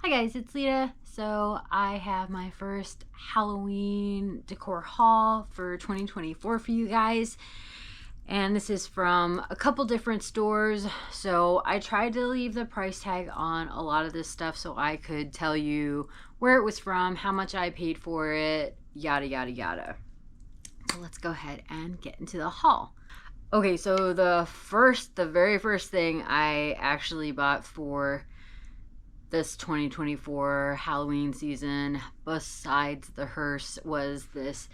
Hi guys, it's Lita. So I have my first Halloween decor haul for 2024 for you guys. And this is from a couple different stores. So I tried to leave the price tag on a lot of this stuff so I could tell you where it was from, how much I paid for it, yada yada yada. So let's go ahead and get into the haul. Okay, so the very first thing I actually bought for this 2024 Halloween season, besides the hearse, was this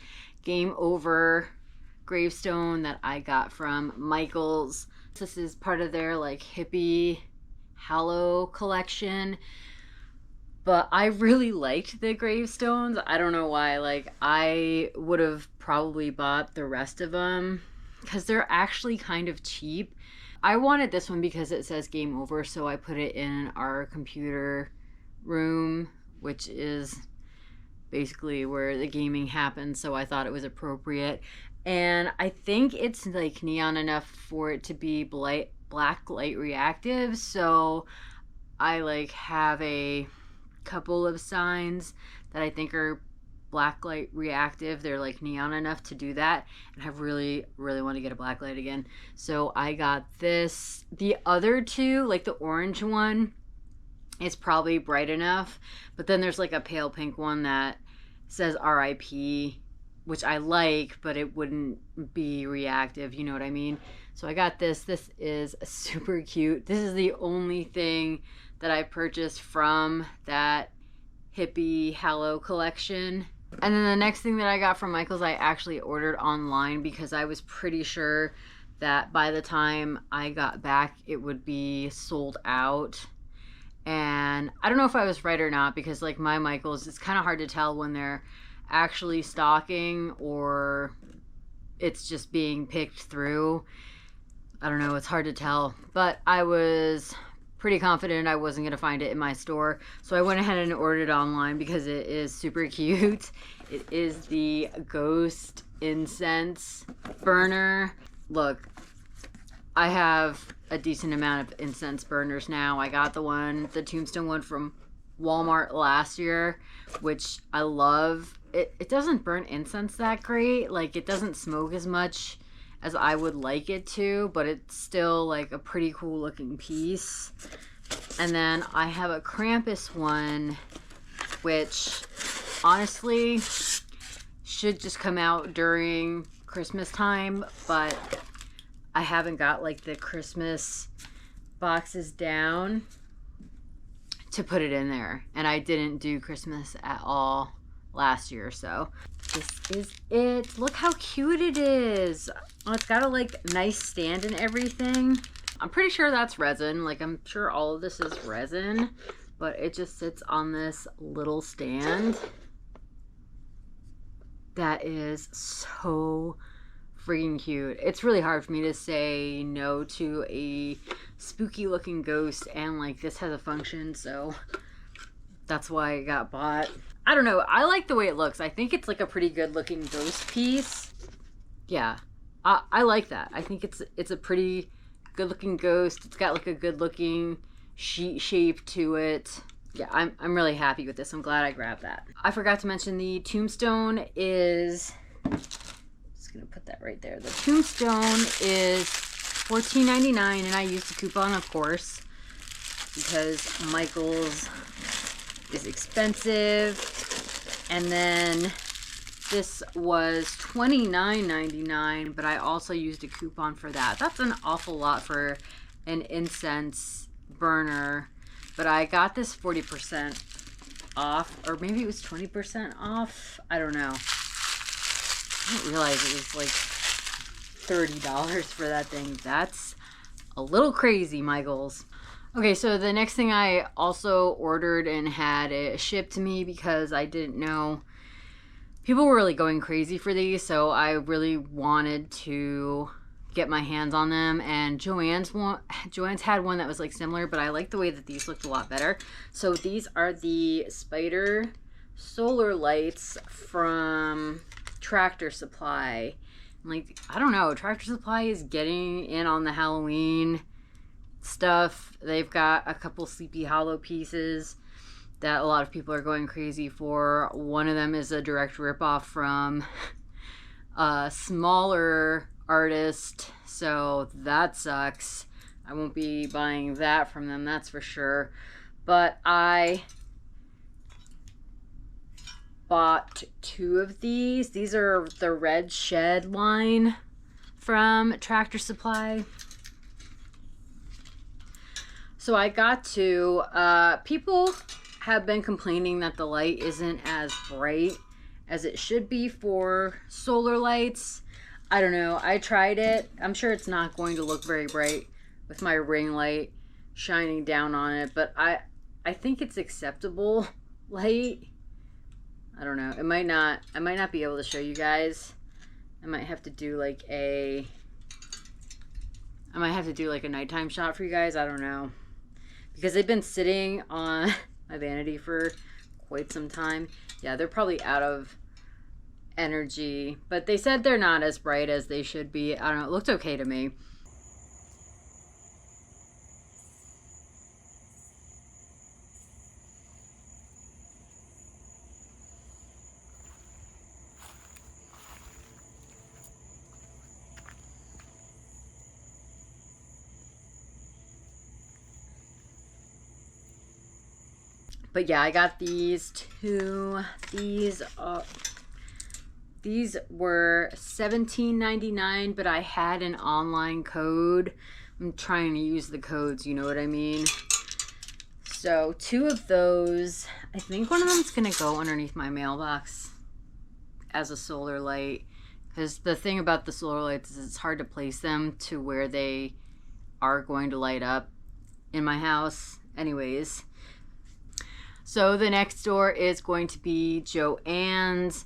Game Over gravestone that I got from Michaels. This is part of their like hippie Hallow collection, but I really liked the gravestones. I don't know why. Like, I would have probably bought the rest of them because they're actually kind of cheap. I wanted this one because it says Game Over, so I put it in our computer room, which is basically where the gaming happens, so I thought it was appropriate. And I think it's like neon enough for it to be black light reactive, so I like have a couple of signs that I think are black light reactive. They're like neon enough to do that, and I really want to get a black light again, so I got this. The other two, like the orange one, is probably bright enough, but then there's like a pale pink one that says RIP, which I like, but it wouldn't be reactive, you know what I mean? So I got this. This is super cute. This is the only thing that I purchased from that hippie Hallow collection. And then the next thing that I got from Michaels, I actually ordered online because I was pretty sure that by the time I got back, it would be sold out. And I don't know if I was right or not, because like my Michaels, it's kind of hard to tell when they're actually stocking or it's just being picked through. I don't know, it's hard to tell, but I was pretty confident I wasn't going to find it in my store, so I went ahead and ordered it online because it is super cute. It is the Ghost Incense burner. Look, I have a decent amount of incense burners now. I got the Tombstone one from Walmart last year, which I love. It doesn't burn incense that great. Like, it doesn't smoke as much as I would like it to, but it's still like a pretty cool looking piece. And then I have a Krampus one, which honestly should just come out during Christmas time, but I haven't got like the Christmas boxes down to put it in there, and I didn't do Christmas at all last year, so this is it. Look how cute it is. Oh, it's got a like nice stand and everything. I'm pretty sure that's resin. Like, I'm sure all of this is resin, but it just sits on this little stand that is so freaking cute. It's really hard for me to say no to a spooky looking ghost, and like this has a function, so that's why it got bought. I don't know, I like the way it looks. I think it's like a pretty good looking ghost piece. Yeah, I like that. I think it's a pretty good looking ghost. It's got like a good looking sheet shape to it. Yeah, I'm really happy with this. I'm glad I grabbed that. I forgot to mention the Tombstone is, just gonna put that right there. The Tombstone is $14.99, and I used a coupon, of course, because Michaels is expensive. And then this was $29.99, but I also used a coupon for that. That's an awful lot for an incense burner, but I got this 40% off, or maybe it was 20% off. I don't know. I didn't realize it was like $30 for that thing. That's a little crazy, Michaels. Okay, so the next thing I also ordered and had it shipped to me because I didn't know. People were really going crazy for these, so I really wanted to get my hands on them. And Joann's had one that was like similar, but I like the way that these looked a lot better. So these are the spider solar lights from Tractor Supply. Like, I don't know, Tractor Supply is getting in on the Halloween stuff. They've got a couple Sleepy Hollow pieces, that a lot of people are going crazy for. One of them is a direct ripoff from a smaller artist, so that sucks. I won't be buying that from them, that's for sure. But I bought 2 of these. These are the Red Shed line from Tractor Supply. So I got 2. People have been complaining that the light isn't as bright as it should be for solar lights. I don't know. I tried it. I'm sure it's not going to look very bright with my ring light shining down on it, but I think it's acceptable light. I don't know. I might not be able to show you guys. I might have to do like a nighttime shot for you guys. I don't know. Because they've been sitting on my vanity for quite some time. Yeah, they're probably out of energy, but they said they're not as bright as they should be. I don't know. It looked okay to me. But yeah, I got these 2. These were $17.99, but I had an online code. I'm trying to use the codes, you know what I mean? So 2 of those. I think one of them's gonna go underneath my mailbox as a solar light. Because the thing about the solar lights is it's hard to place them to where they are going to light up in my house. Anyways. So the next store is going to be Joann's.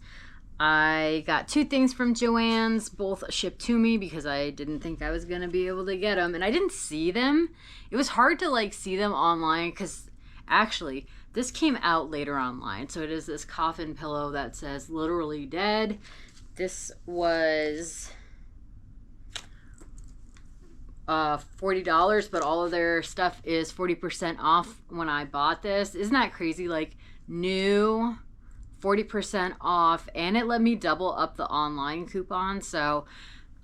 I got 2 things from Joann's, both shipped to me because I didn't think I was going to be able to get them. And I didn't see them. It was hard to like see them online because actually this came out later online. So it is this coffin pillow that says literally dead. This was $40, but all of their stuff is 40% off when I bought this. Isn't that crazy? Like new 40% off, and it let me double up the online coupon. So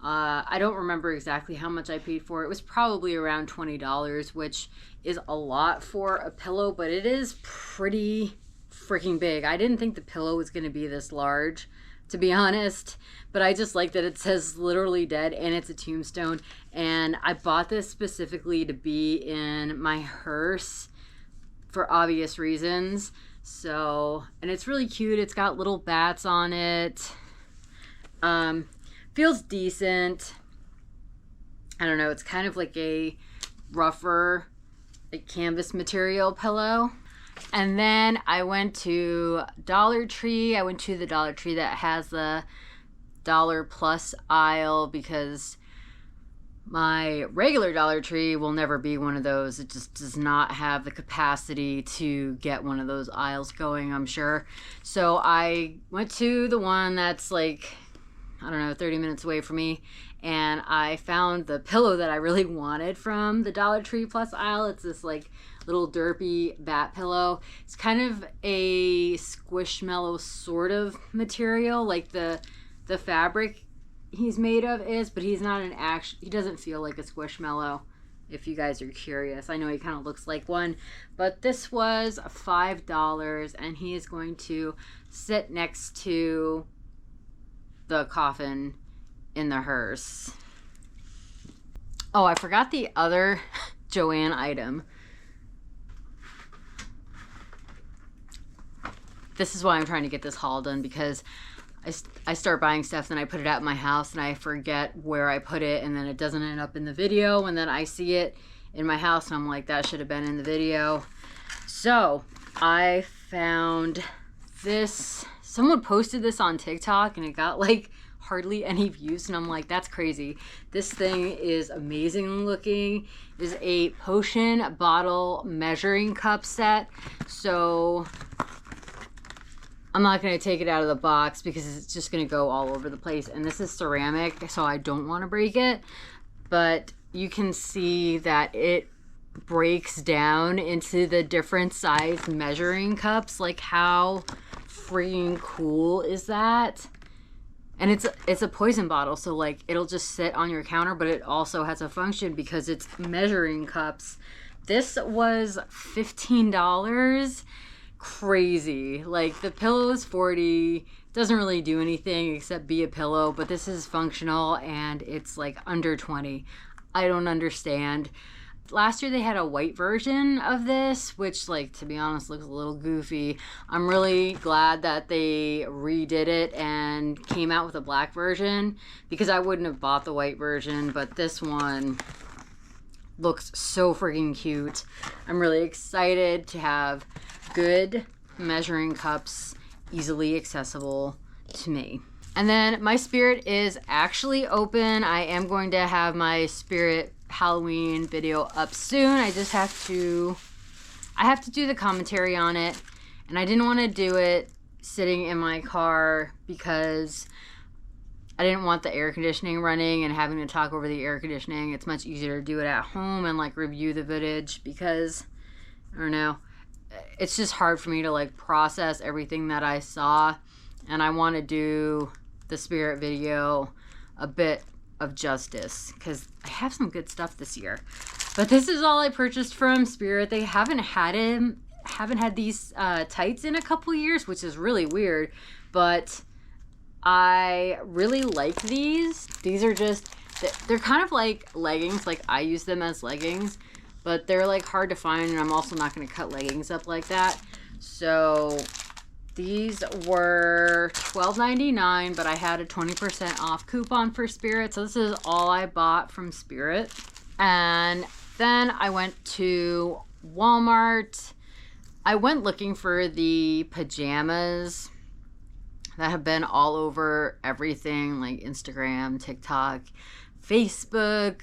I don't remember exactly how much I paid for it. It was probably around $20, which is a lot for a pillow, but it is pretty freaking big. I didn't think the pillow was going to be this large, to be honest, but I just like that it says literally dead and it's a tombstone. And I bought this specifically to be in my hearse for obvious reasons. So, and it's really cute. It's got little bats on it. Feels decent. I don't know. It's kind of like a rougher, like canvas material pillow. And then I went to Dollar Tree. I went to the Dollar Tree that has the dollar plus aisle because my regular Dollar Tree will never be one of those. It just does not have the capacity to get one of those aisles going, I'm sure. So I went to the one that's like, I don't know, 30 minutes away from me. And I found the pillow that I really wanted from the Dollar Tree plus aisle. It's this like little derpy bat pillow. It's kind of a squishmallow sort of material, like the fabric he's made of is, but he's not an actual, he doesn't feel like a squishmallow, if you guys are curious. I know he kind of looks like one, but this was $5, and he is going to sit next to the coffin in the hearse. Oh, I forgot the other Joann item. This is why I'm trying to get this haul done, because I start buying stuff, then I put it out in my house and I forget where I put it, and then it doesn't end up in the video, and then I see it in my house and I'm like, that should have been in the video. So I found this. Someone posted this on TikTok and it got like hardly any views, and I'm like, that's crazy. This thing is amazing looking. It is a potion bottle measuring cup set. So I'm not going to take it out of the box because it's just going to go all over the place. And this is ceramic, so I don't want to break it. But you can see that it breaks down into the different size measuring cups. Like, how freaking cool is that? And it's a poison bottle, so like it'll just sit on your counter, but it also has a function because it's measuring cups. This was $15. Crazy. Like, the pillow is $40. Doesn't really do anything except be a pillow, but this is functional and it's like under $20. I don't understand. Last year they had a white version of this, which, like, to be honest, looks a little goofy. I'm really glad that they redid it and came out with a black version, because I wouldn't have bought the white version, but this one looks so freaking cute. I'm really excited to have good measuring cups easily accessible to me. And then my Spirit is actually open. I am going to have my Spirit Halloween video up soon. I have to do the commentary on it, and I didn't want to do it sitting in my car because I didn't want the air conditioning running and having to talk over the air conditioning. It's much easier to do it at home and like review the footage, because I don't know, it's just hard for me to like process everything that I saw, and I want to do the Spirit video a bit of justice because I have some good stuff this year. But this is all I purchased from Spirit. They haven't had these tights in a couple years, which is really weird, but I really like these. These are just, they're kind of like leggings. Like, I use them as leggings, but they're like hard to find, and I'm also not going to cut leggings up like that. So these were $12.99, but I had a 20% off coupon for Spirit. So this is all I bought from Spirit. And then I went to Walmart. I went looking for the pajamas that have been all over everything, like Instagram, TikTok, Facebook.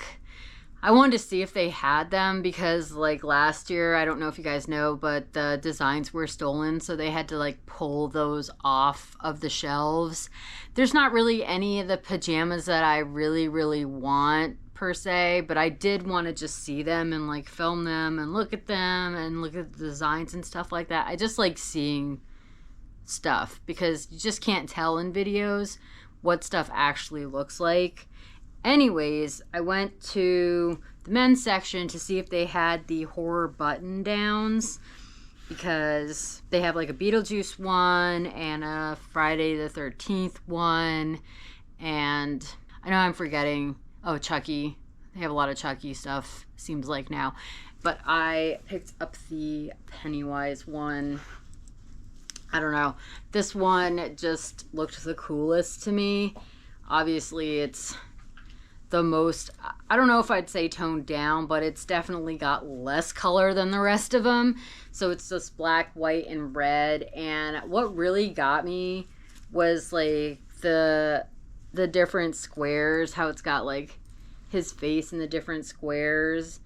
I wanted to see if they had them because, like, last year, I don't know if you guys know, but the designs were stolen, so they had to like pull those off of the shelves. There's not really any of the pajamas that I really want per se, but I did want to just see them and like film them and look at them and look at the designs and stuff like that. I just like seeing stuff because you just can't tell in videos what stuff actually looks like. Anyways, I went to the men's section to see if they had the horror button downs, because they have like a Beetlejuice one and a Friday the 13th one, and I know I'm forgetting, oh, Chucky. They have a lot of Chucky stuff, seems like now. But I picked up the Pennywise one. I don't know. This one just looked the coolest to me. Obviously, it's the most, I don't know if I'd say toned down, but it's definitely got less color than the rest of them. So it's just black, white, and red. And what really got me was like the different squares, how it's got like his face in the different squares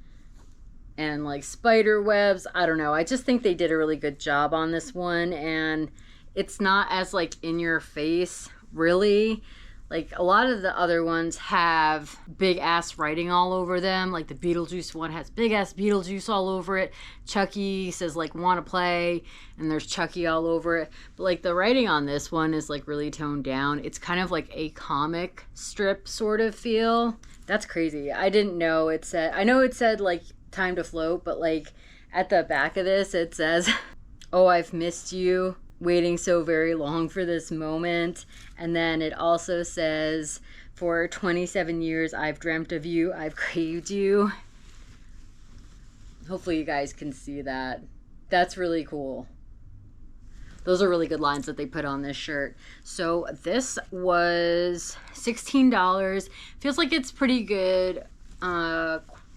and like spider webs. I don't know. I just think they did a really good job on this one, and it's not as like in your face, really. Like, a lot of the other ones have big ass writing all over them. Like the Beetlejuice one has big ass Beetlejuice all over it. Chucky says like wanna play, and there's Chucky all over it. But like the writing on this one is like really toned down. It's kind of like a comic strip sort of feel. That's crazy. I didn't know it said, I know it said like time to float, but like at the back of this it says, oh, I've missed you, waiting so very long for this moment. And then it also says, for 27 years I've dreamt of you, I've craved you. Hopefully you guys can see that. That's really cool. Those are really good lines that they put on this shirt. So this was $16. Feels like it's pretty good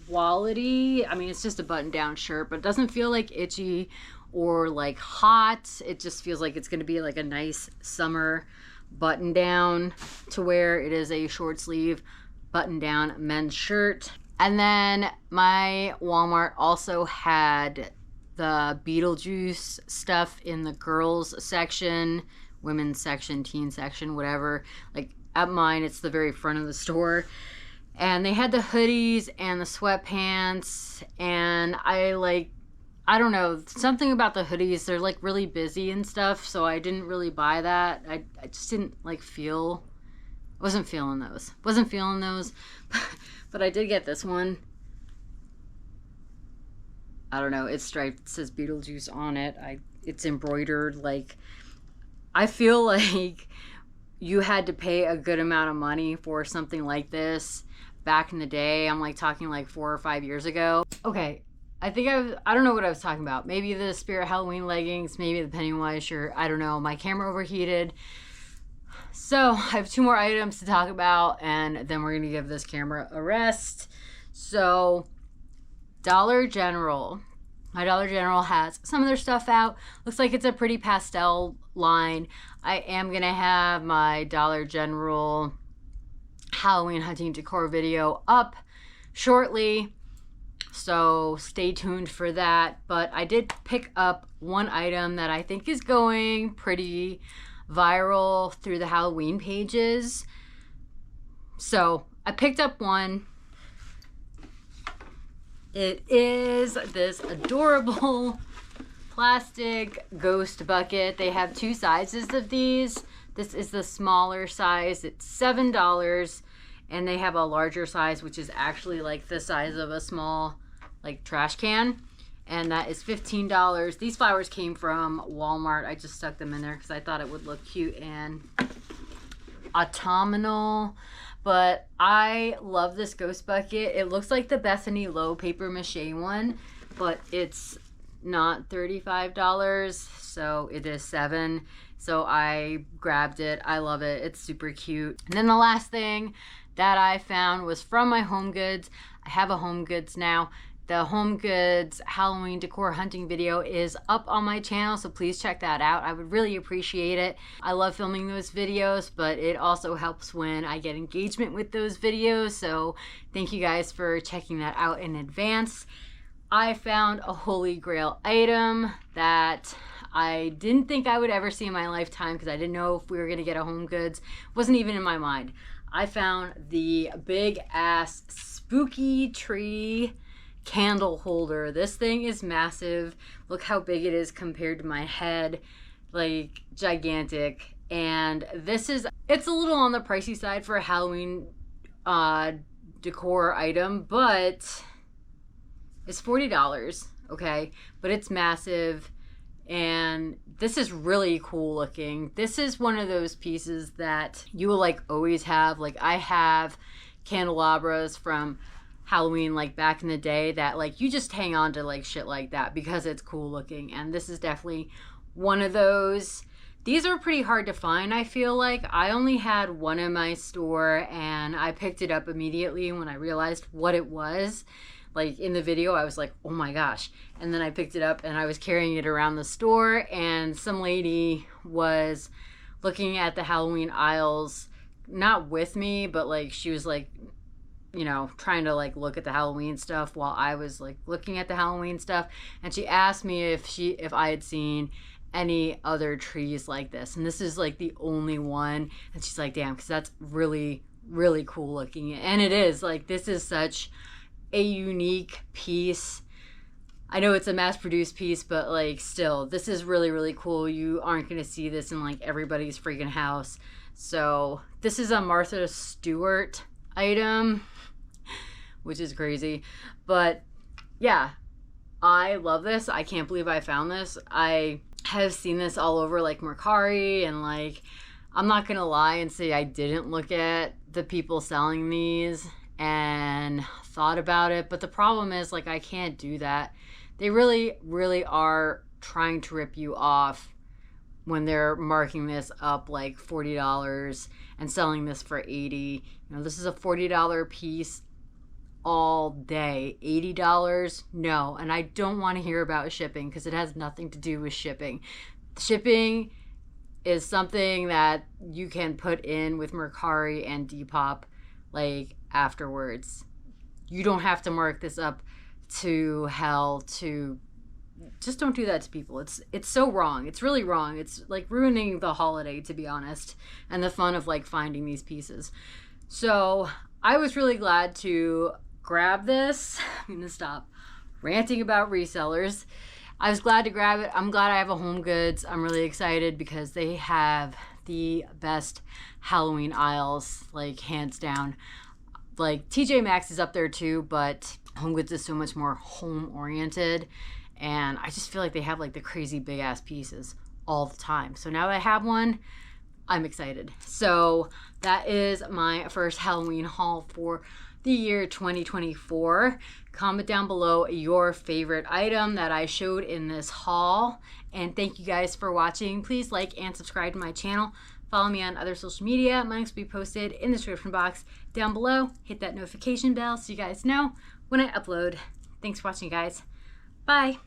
quality. I mean, it's just a button-down shirt, but it doesn't feel like itchy or like hot. It just feels like it's gonna be like a nice summer button down to wear. It is a short sleeve button down men's shirt. And then my Walmart also had the Beetlejuice stuff in the girls section, women's section, teen section, whatever. Like at mine, it's the very front of the store. And they had the hoodies and the sweatpants, and I don't know, something about the hoodies, they're like really busy and stuff, so I didn't really buy that. I just didn't like wasn't feeling those. But I did get this one. I don't know, it's striped, it says Beetlejuice on it. It's embroidered. Like, I feel like you had to pay a good amount of money for something like this back in the day. I'm like talking like 4 or 5 years ago. Okay, I think I don't know what I was talking about. Maybe the Spirit Halloween leggings, maybe the Pennywise shirt. I don't know. My camera overheated. So I have 2 more items to talk about, and then we're going to give this camera a rest. So Dollar General. My Dollar General has some of their stuff out. Looks like it's a pretty pastel line. I am going to have my Dollar General Halloween hunting decor video up shortly, so stay tuned for that. But I did pick up one item that I think is going pretty viral through the Halloween pages. So I picked up one. It is this adorable plastic ghost bucket. They have 2 sizes of these. This is the smaller size. It's $7, and they have a larger size, which is actually like the size of a small like trash can, and that is $15. These flowers came from Walmart. I just stuck them in there because I thought it would look cute and autumnal. But I love this ghost bucket. It looks like the Bethany Low paper mache one, but it's not $35, so it is $7. So I grabbed it. I love it. It's super cute. And then the last thing that I found was from my HomeGoods. I have a HomeGoods now. The HomeGoods Halloween decor hunting video is up on my channel, so please check that out. I would really appreciate it. I love filming those videos, but it also helps when I get engagement with those videos, so thank you guys for checking that out in advance. I found a holy grail item that I didn't think I would ever see in my lifetime because I didn't know if we were going to get a HomeGoods. It wasn't even in my mind. I found the big ass spooky tree candle holder. This thing is massive. Look how big it is compared to my head. Like, gigantic. And it's a little on the pricey side for a Halloween decor item, but it's $40, okay? But it's massive, and this is really cool looking. This is one of those pieces that you will like always have. Like, I have candelabras from Halloween like back in the day that like you just hang on to like shit like that because it's cool looking, and this is definitely one of those. These are pretty hard to find. I feel like I only had one in my store, and I picked it up immediately when I realized what it was. Like in the video I was like, oh my gosh, and then I picked it up and I was carrying it around the store, and some lady was looking at the Halloween aisles, not with me, but like she was like, you know, trying to like look at the Halloween stuff while I was like looking at the Halloween stuff, and she asked me if I had seen any other trees like this, and this is like the only one. And she's like, damn, because that's really cool looking. And it is like, this is such a unique piece. I know it's a mass-produced piece, but like still, this is really cool. You aren't gonna see this in like everybody's freaking house. So this is a Martha Stewart item, which is crazy. But yeah, I love this. I can't believe I found this. I have seen this all over like Mercari, and like, I'm not gonna lie and say I didn't look at the people selling these and thought about it, but the problem is like I can't do that. They really are trying to rip you off when they're marking this up like $40 and selling this for $80. You know, this is a $40 piece all day. $80? No. And I don't want to hear about shipping because it has nothing to do with shipping. Shipping is something that you can put in with Mercari and Depop like afterwards. You don't have to mark this up to hell to just don't do that to people. It's so wrong. It's really wrong. It's like ruining the holiday, to be honest, and the fun of like finding these pieces. So I was really glad to grab this. I'm gonna stop ranting about resellers. I was glad to grab it. I'm glad I have a HomeGoods. I'm really excited because they have the best Halloween aisles, like hands down. Like TJ Maxx is up there too, but HomeGoods is so much more home oriented, and I just feel like they have like the crazy big ass pieces all the time. So now that I have one, I'm excited. So that is my first Halloween haul for the year 2024. Comment down below your favorite item that I showed in this haul. And thank you guys for watching. Please like and subscribe to my channel. Follow me on other social media. My links will be posted in the description box down below. Hit that notification bell so you guys know when I upload. Thanks for watching, guys. Bye.